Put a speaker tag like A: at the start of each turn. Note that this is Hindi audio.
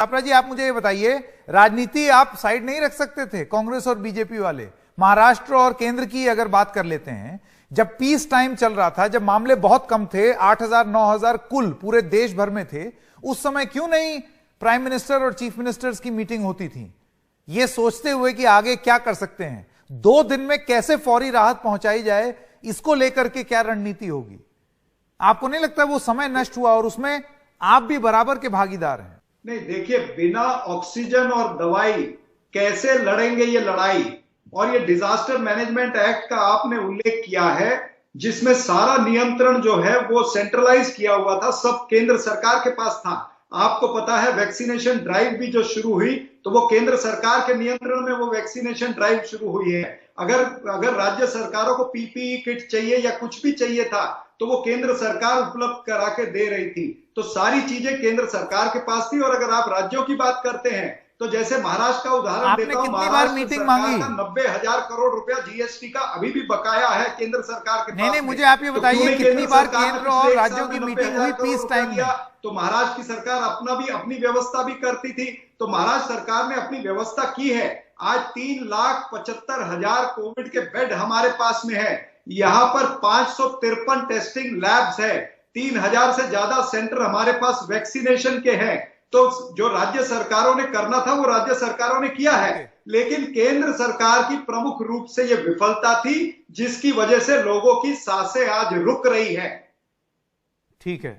A: छापरा जी, आप मुझे ये बताइए, राजनीति आप साइड नहीं रख सकते थे कांग्रेस और बीजेपी वाले? महाराष्ट्र और केंद्र की अगर बात कर लेते हैं, जब पीस टाइम चल रहा था, जब मामले बहुत कम थे, 8,000 9,000 कुल पूरे देश भर में थे, उस समय क्यों नहीं प्राइम मिनिस्टर और चीफ मिनिस्टर्स की मीटिंग होती थी, ये सोचते हुए कि आगे क्या कर सकते हैं, 2 दिन में कैसे फौरी राहत पहुंचाई जाए, इसको लेकर के क्या रणनीति होगी? आपको नहीं लगता वो समय नष्ट हुआ और उसमें आप भी बराबर के भागीदार हैं?
B: नहीं, देखिए, बिना ऑक्सीजन और दवाई कैसे लड़ेंगे ये लड़ाई? और ये डिजास्टर मैनेजमेंट एक्ट का आपने उल्लेख किया है, जिसमें सारा नियंत्रण जो है वो सेंट्रलाइज किया हुआ था, सब केंद्र सरकार के पास था। आपको पता है वैक्सीनेशन ड्राइव भी जो शुरू हुई तो वो केंद्र सरकार के नियंत्रण में वो वैक्सीनेशन ड्राइव शुरू हुई है। अगर राज्य सरकारों को पीपीई किट चाहिए या कुछ भी चाहिए था तो वो केंद्र सरकार उपलब्ध करा के दे रही थी। तो सारी चीजें केंद्र सरकार के पास थी। और अगर आप राज्यों की बात करते हैं तो जैसे महाराष्ट्र का उदाहरण देता हूं,
A: महाराष्ट्र सरकार
B: का 90,000 करोड़ रुपया जीएसटी का अभी भी बकाया है केंद्र सरकार के पास।
A: नहीं, मुझे आप ये बताइए, कितनी बार केंद्र और राज्यों की मीटिंग हुई पीस टाइम में?
B: तो महाराष्ट्र की सरकार अपनी व्यवस्था भी करती थी। तो महाराष्ट्र सरकार ने अपनी व्यवस्था की है। आज 3,75,000 कोविड के बेड हमारे पास में है। यहां पर 553 टेस्टिंग लैब्स है। 3,000 से ज्यादा सेंटर हमारे पास वैक्सीनेशन के हैं। तो जो राज्य सरकारों ने करना था वो राज्य सरकारों ने किया है। लेकिन केंद्र सरकार की प्रमुख रूप से यह विफलता थी, जिसकी वजह से लोगों की सांसें आज रुक रही है।
A: ठीक है।